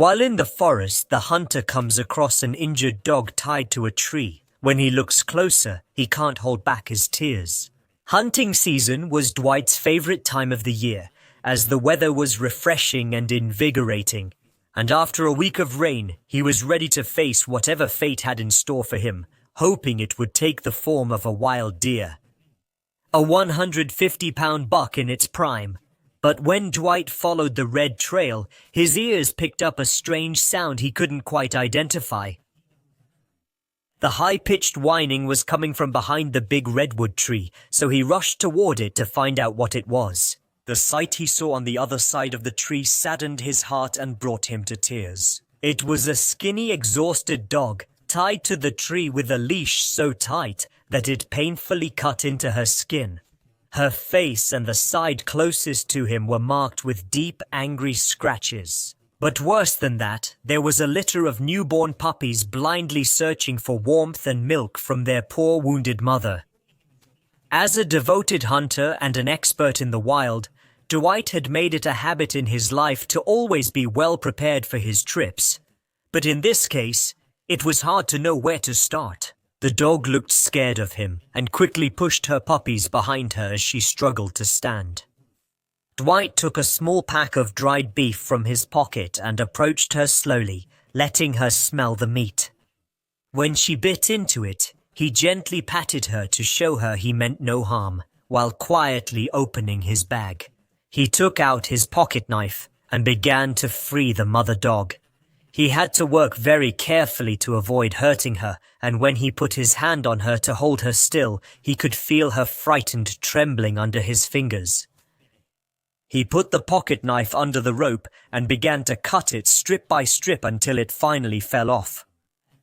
While in the forest, the hunter comes across an injured dog tied to a tree. When he looks closer, he can't hold back his tears. Hunting season was Dwight's favorite time of the year, as the weather was refreshing and invigorating. And after a week of rain, he was ready to face whatever fate had in store for him, hoping it would take the form of a wild deer. A 150-pound buck in its prime. But when Dwight followed the red trail, his ears picked up a strange sound he couldn't quite identify. The high-pitched whining was coming from behind the big redwood tree, so he rushed toward it to find out what it was. The sight he saw on the other side of the tree saddened his heart and brought him to tears. It was a skinny, exhausted dog, tied to the tree with a leash so tight that it painfully cut into her skin. Her face and the side closest to him were marked with deep, angry scratches. But worse than that, there was a litter of newborn puppies blindly searching for warmth and milk from their poor wounded mother. As a devoted hunter and an expert in the wild, Dwight had made it a habit in his life to always be well prepared for his trips. But in this case, it was hard to know where to start. The dog looked scared of him and quickly pushed her puppies behind her as she struggled to stand. Dwight took a small pack of dried beef from his pocket and approached her slowly, letting her smell the meat. When she bit into it, he gently patted her to show her he meant no harm, while quietly opening his bag. He took out his pocket knife and began to free the mother dog. He had to work very carefully to avoid hurting her, and when he put his hand on her to hold her still, he could feel her frightened trembling under his fingers. He put the pocket knife under the rope and began to cut it strip by strip until it finally fell off.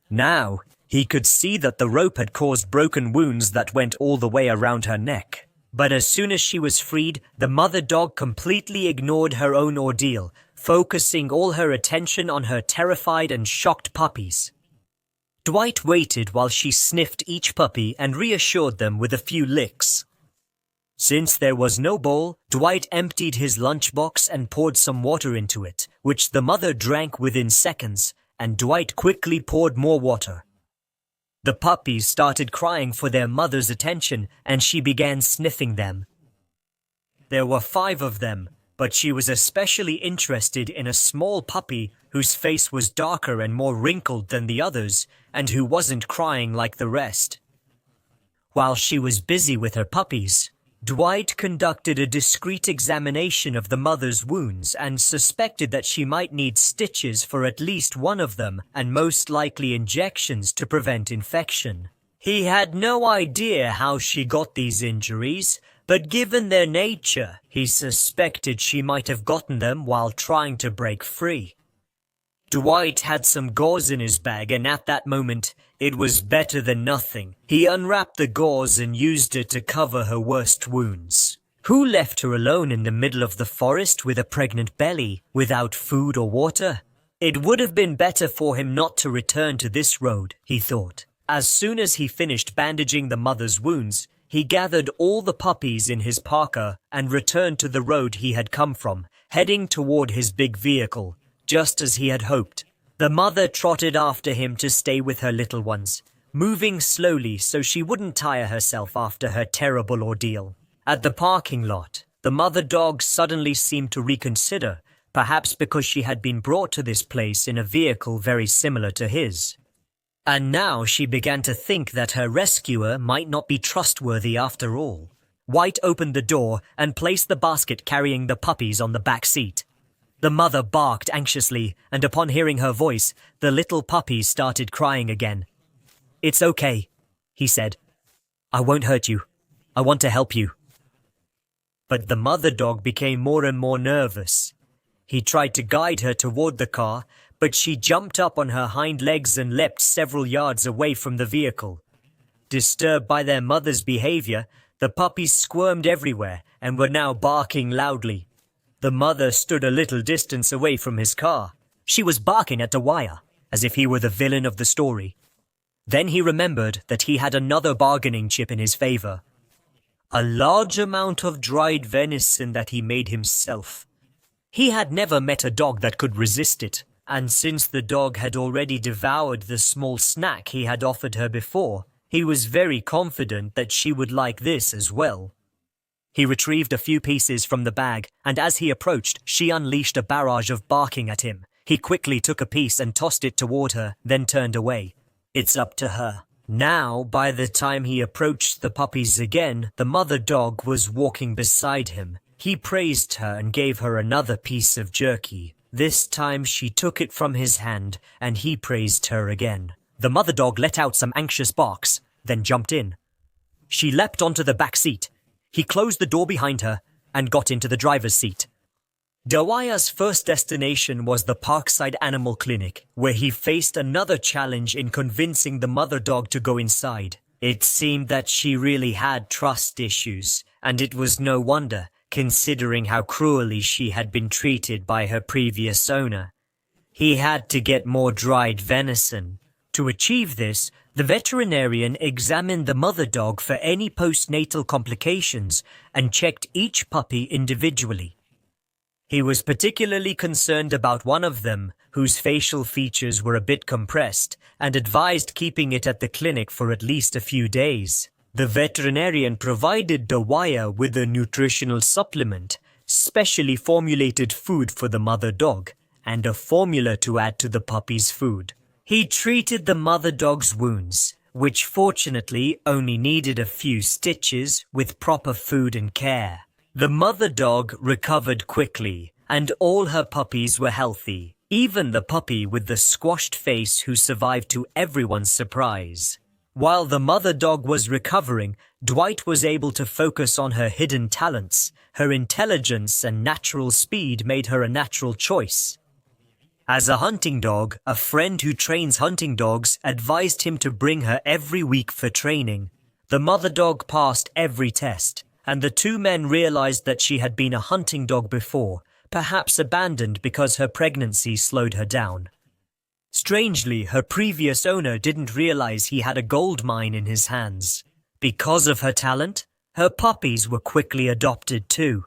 Now, he could see that the rope had caused broken wounds that went all the way around her neck. But as soon as she was freed, the mother dog completely ignored her own ordeal, focusing all her attention on her terrified and shocked puppies. Dwight waited while she sniffed each puppy and reassured them with a few licks. Since there was no bowl, Dwight emptied his lunchbox and poured some water into it, which the mother drank within seconds, and Dwight quickly poured more water. The puppies started crying for their mother's attention, and she began sniffing them. There were 5 of them, but she was especially interested in a small puppy whose face was darker and more wrinkled than the others, and who wasn't crying like the rest. While she was busy with her puppies, Dwight conducted a discreet examination of the mother's wounds and suspected that she might need stitches for at least one of them and most likely injections to prevent infection. He had no idea how she got these injuries, but given their nature, he suspected she might have gotten them while trying to break free. Dwight had some gauze in his bag, and at that moment, it was better than nothing. He unwrapped the gauze and used it to cover her worst wounds. Who left her alone in the middle of the forest with a pregnant belly, without food or water? It would have been better for him not to return to this road, he thought. As soon as he finished bandaging the mother's wounds, he gathered all the puppies in his parka and returned to the road he had come from, heading toward his big vehicle, just as he had hoped. The mother trotted after him to stay with her little ones, moving slowly so she wouldn't tire herself after her terrible ordeal. At the parking lot, the mother dog suddenly seemed to reconsider, perhaps because she had been brought to this place in a vehicle very similar to his. And now she began to think that her rescuer might not be trustworthy after all. White opened the door and placed the basket carrying the puppies on the back seat. The mother barked anxiously, and upon hearing her voice, the little puppies started crying again. "It's okay," he said. "I won't hurt you. I want to help you." But the mother dog became more and more nervous. He tried to guide her toward the car, but she jumped up on her hind legs and leapt several yards away from the vehicle. Disturbed by their mother's behavior, the puppies squirmed everywhere and were now barking loudly. The mother stood a little distance away from his car. She was barking at the wire, as if he were the villain of the story. Then he remembered that he had another bargaining chip in his favor. A large amount of dried venison that he made himself. He had never met a dog that could resist it, and since the dog had already devoured the small snack he had offered her before, he was very confident that she would like this as well. He retrieved a few pieces from the bag, and as he approached, she unleashed a barrage of barking at him. He quickly took a piece and tossed it toward her, then turned away. It's up to her. Now, by the time he approached the puppies again, the mother dog was walking beside him. He praised her and gave her another piece of jerky. This time she took it from his hand, and he praised her again. The mother dog let out some anxious barks, then jumped in. She leapt onto the back seat. He closed the door behind her and got into the driver's seat. Dawaya's first destination was the Parkside Animal Clinic, where he faced another challenge in convincing the mother dog to go inside. It seemed that she really had trust issues, and it was no wonder, considering how cruelly she had been treated by her previous owner. He had to get more dried venison. To achieve this, the veterinarian examined the mother dog for any postnatal complications and checked each puppy individually. He was particularly concerned about one of them, whose facial features were a bit compressed, and advised keeping it at the clinic for at least a few days. The veterinarian provided Dawaya with a nutritional supplement, specially formulated food for the mother dog, and a formula to add to the puppy's food. He treated the mother dog's wounds, which fortunately only needed a few stitches with proper food and care. The mother dog recovered quickly, and all her puppies were healthy, even the puppy with the squashed face who survived to everyone's surprise. While the mother dog was recovering, Dwight was able to focus on her hidden talents. Her intelligence and natural speed made her a natural choice. As a hunting dog, a friend who trains hunting dogs advised him to bring her every week for training. The mother dog passed every test, and the two men realized that she had been a hunting dog before, perhaps abandoned because her pregnancy slowed her down. Strangely, her previous owner didn't realize he had a gold mine in his hands. Because of her talent, her puppies were quickly adopted too.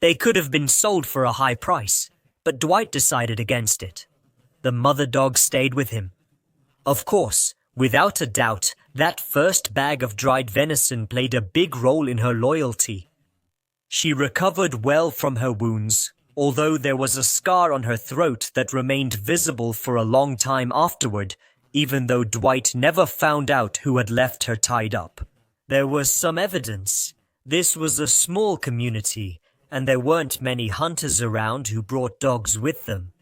They could have been sold for a high price, but Dwight decided against it. The mother dog stayed with him. Of course, without a doubt, that first bag of dried venison played a big role in her loyalty. She recovered well from her wounds, although there was a scar on her throat that remained visible for a long time afterward, even though Dwight never found out who had left her tied up. There was some evidence. This was a small community, and there weren't many hunters around who brought dogs with them.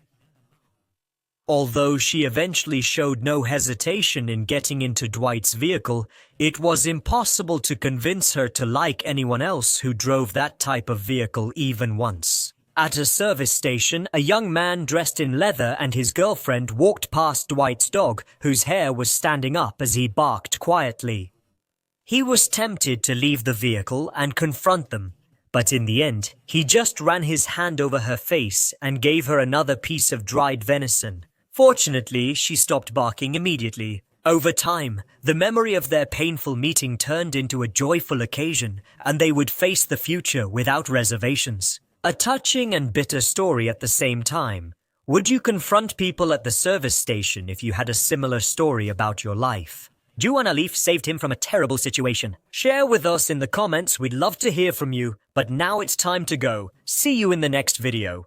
Although she eventually showed no hesitation in getting into Dwight's vehicle, it was impossible to convince her to like anyone else who drove that type of vehicle even once. At a service station, a young man dressed in leather and his girlfriend walked past Dwight's dog, whose hair was standing up as he barked quietly. He was tempted to leave the vehicle and confront them, but in the end, he just ran his hand over her face and gave her another piece of dried venison. Fortunately, she stopped barking immediately. Over time, the memory of their painful meeting turned into a joyful occasion, and they would face the future without reservations. A touching and bitter story at the same time. Would you confront people at the service station if you had a similar story about your life? Juan Alif saved him from a terrible situation. Share with us in the comments, we'd love to hear from you. But now it's time to go. See you in the next video.